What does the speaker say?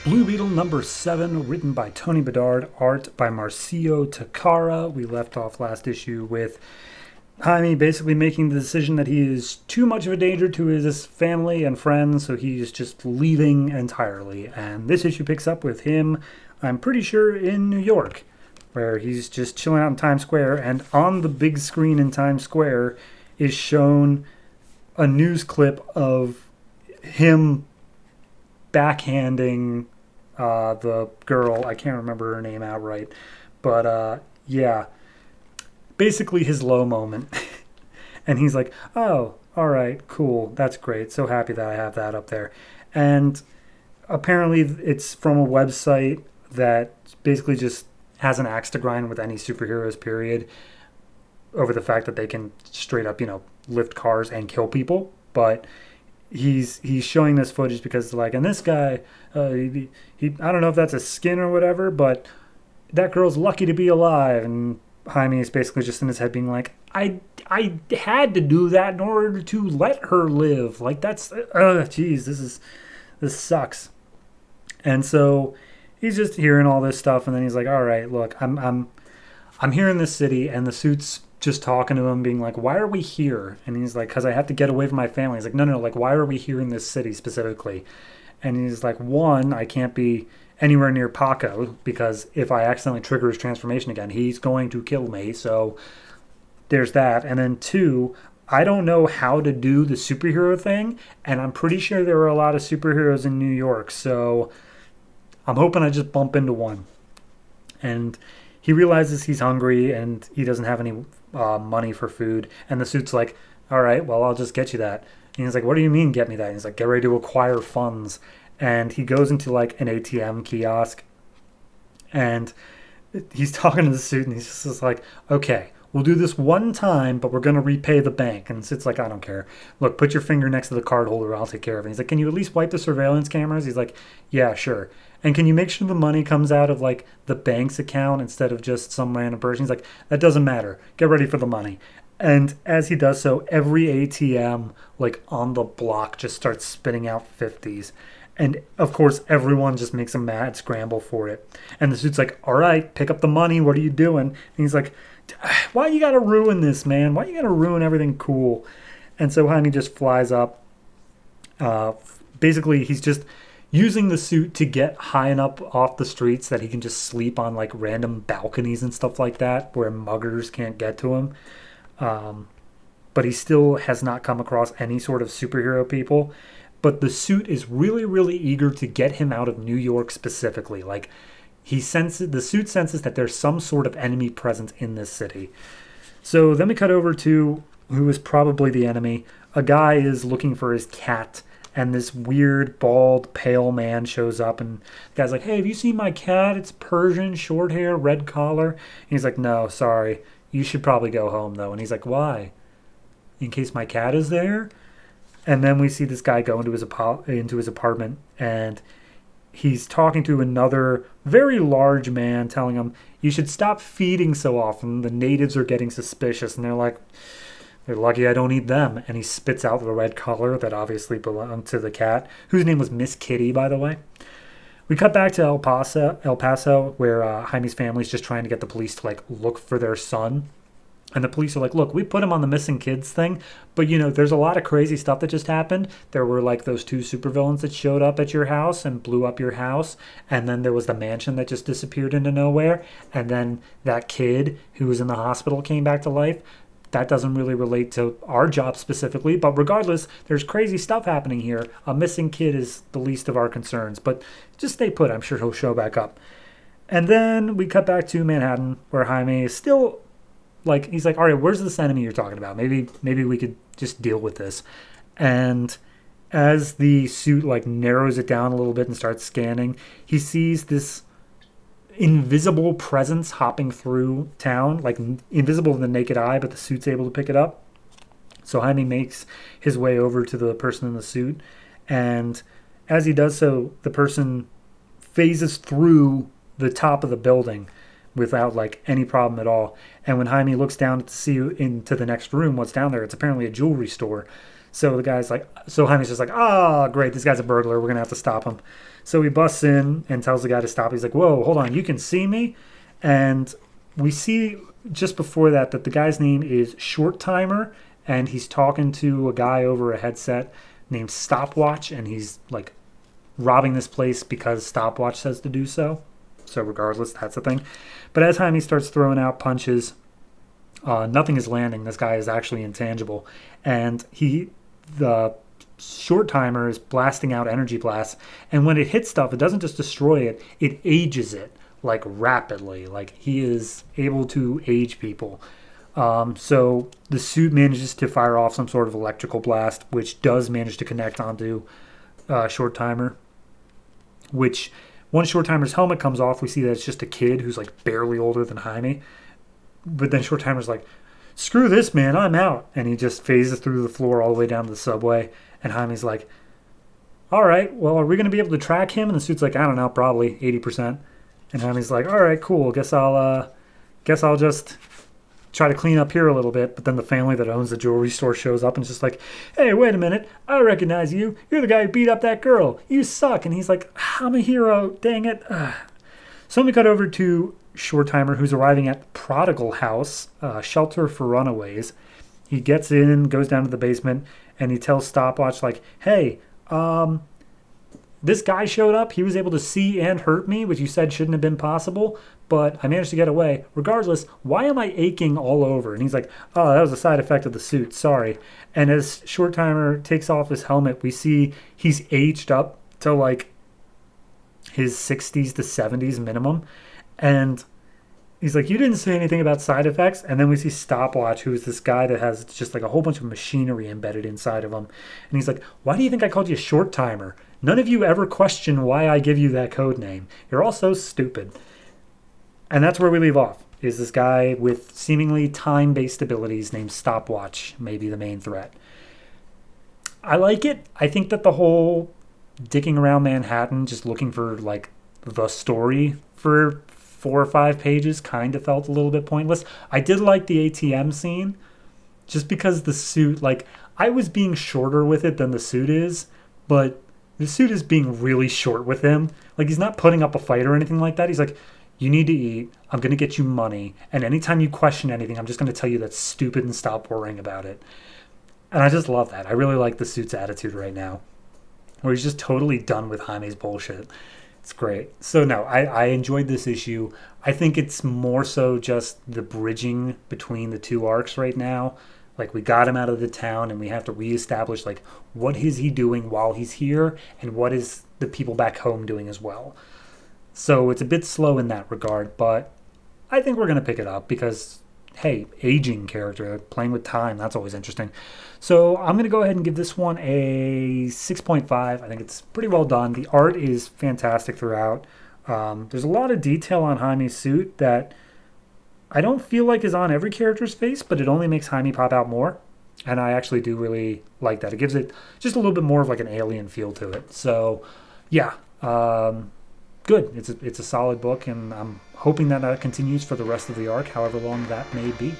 Blue Beetle number 7, written by Tony Bedard, art by Marcio Takara. We left off last issue with Jaime basically making the decision that he is too much of a danger to his family and friends, so he's just leaving entirely. And this issue picks up with him, I'm pretty sure, in New York, where he's just chilling out in Times Square, and on the big screen in Times Square is shown a news clip of him backhanding the girl. I can't remember her name outright, but yeah, basically his low moment. And he's like, oh, all right, cool, that's great, so happy that I have that up there. And apparently it's from a website that basically just has an axe to grind with any superheroes, period, over the fact that they can straight up, lift cars and kill people. But he's showing this footage because, like, and this guy, he I don't know if that's a skin or whatever, but that girl's lucky to be alive. And Jaime is basically just in his head being like, I had to do that in order to let her live. Like, that's jeez, this sucks. And so he's just hearing all this stuff, and then he's like, all right, look, I'm here in this city, and the suit's just talking to him, being like, why are we here? And he's like, because I have to get away from my family. He's like, no, like, why are we here in this city specifically? And he's like, one, I can't be anywhere near Paco, because if I accidentally trigger his transformation again, he's going to kill me. So there's that. And then two, I don't know how to do the superhero thing, and I'm pretty sure there are a lot of superheroes in New York, so I'm hoping I just bump into one. And he realizes he's hungry and he doesn't have any money for food. And the suit's like, all right, well, I'll just get you that. And he's like, what do you mean get me that? And he's like, get ready to acquire funds. And he goes into like an ATM kiosk, and he's talking to the suit, and he's just like, okay, we'll do this one time, but we're going to repay the bank. And it's like, I don't care. Look, put your finger next to the card holder. I'll take care of it. And he's like, can you at least wipe the surveillance cameras? He's like, yeah, sure. And can you make sure the money comes out of like the bank's account instead of just some random person? He's like, that doesn't matter. Get ready for the money. And as he does so, every ATM like on the block just starts spitting out 50s. And of course, everyone just makes a mad scramble for it. And the suit's like, all right, pick up the money. What are you doing? And he's like, why you gotta ruin this, man? Why you gotta ruin everything cool? And so Jaime just flies up. Basically, he's just using the suit to get high enough off the streets that he can just sleep on like random balconies and stuff like that where muggers can't get to him. But he still has not come across any sort of superhero people. But the suit is really, really eager to get him out of New York specifically. Like, the suit senses that there's some sort of enemy present in this city. So then we cut over to who is probably the enemy. A guy is looking for his cat, and this weird, bald, pale man shows up, and the guy's like, hey, have you seen my cat? It's Persian, short hair, red collar. And he's like, no, sorry. You should probably go home, though. And he's like, why? In case my cat is there? And then we see this guy go into his apartment, and he's talking to another very large man, telling him, you should stop feeding so often. The natives are getting suspicious. And they're lucky I don't eat them. And he spits out the red collar that obviously belonged to the cat, whose name was Miss Kitty, by the way. We cut back to El Paso, where Jaime's family's just trying to get the police to like look for their son. And the police are like, look, we put him on the missing kids thing, but, there's a lot of crazy stuff that just happened. There were, like, those 2 supervillains that showed up at your house and blew up your house. And then there was the mansion that just disappeared into nowhere. And then that kid who was in the hospital came back to life. That doesn't really relate to our job specifically. But regardless, there's crazy stuff happening here. A missing kid is the least of our concerns. But just stay put. I'm sure he'll show back up. And then we cut back to Manhattan, where Jaime is still... like, he's like, all right, where's this enemy you're talking about? Maybe we could just deal with this. And as the suit like narrows it down a little bit and starts scanning, he sees this invisible presence hopping through town, like invisible to the naked eye, but the suit's able to pick it up. So Jaime makes his way over to the person in the suit, and as he does so, the person phases through the top of the building without like any problem at all. And when Jaime looks down to see into the next room, what's down there, it's apparently a jewelry store. So the guy's like, so Jaime's just like, ah, great, this guy's a burglar. We're going to have to stop him. So he busts in and tells the guy to stop. He's like, whoa, hold on, you can see me? And we see just before that the guy's name is Short Timer, and he's talking to a guy over a headset named Stopwatch, and he's like robbing this place because Stopwatch says to do so. So regardless, that's the thing. But as Jaime starts throwing out punches, nothing is landing. This guy is actually intangible. And the Short Timer is blasting out energy blasts. And when it hits stuff, it doesn't just destroy it, it ages it like rapidly. Like he is able to age people. So the suit manages to fire off some sort of electrical blast, which does manage to connect onto Short Timer. Which, once Short Timer's helmet comes off, we see that it's just a kid who's like barely older than Jaime. But then Short Timer's like, screw this, man, I'm out. And he just phases through the floor all the way down to the subway. And Jaime's like, all right, well, are we going to be able to track him? And the suit's like, I don't know, probably 80%. And Jaime's like, all right, cool. Guess I'll just try to clean up here a little bit. But then the family that owns the jewelry store shows up and is just like, hey, wait a minute, I recognize you. You're the guy who beat up that girl. You suck. And he's like, I'm a hero, dang it. So we cut over to Short Timer, who's arriving at Prodigal House, shelter for runaways. He gets in, goes down to the basement, and he tells Stopwatch, like, hey, this guy showed up. He was able to see and hurt me, which you said shouldn't have been possible, but I managed to get away. Regardless, why am I aching all over? And he's like, oh, that was a side effect of the suit. Sorry. And as Short Timer takes off his helmet, we see he's aged up to like his 60s to 70s minimum. And he's like, you didn't say anything about side effects. And then we see Stopwatch, who's this guy that has just like a whole bunch of machinery embedded inside of him. And he's like, why do you think I called you Short Timer? None of you ever question why I give you that code name. You're all so stupid. And that's where we leave off, is this guy with seemingly time-based abilities named Stopwatch may be the main threat. I like it. I think that the whole dicking around Manhattan, just looking for like the story for 4 or 5 pages kind of felt a little bit pointless. I did like the ATM scene just because the suit, like, I was being shorter with it than the suit is, but the suit is being really short with him. Like, he's not putting up a fight or anything like that. He's like, you need to eat. I'm going to get you money. And anytime you question anything, I'm just going to tell you that's stupid and stop worrying about it. And I just love that. I really like the suit's attitude right now, where he's just totally done with Jaime's bullshit. It's great. So no, I enjoyed this issue. I think it's more so just the bridging between the two arcs right now. Like, we got him out of the town and we have to reestablish, like, what is he doing while he's here and what is the people back home doing as well. So it's a bit slow in that regard, but I think we're going to pick it up because, hey, aging character, playing with time, that's always interesting. So I'm going to go ahead and give this one a 6.5. I think it's pretty well done. The art is fantastic throughout. There's a lot of detail on Jaime's suit that I don't feel like is on every character's face, but it only makes Jaime pop out more. And I actually do really like that. It gives it just a little bit more of like an alien feel to it. So, yeah, good. It's a solid book, and I'm hoping that continues for the rest of the arc, however long that may be.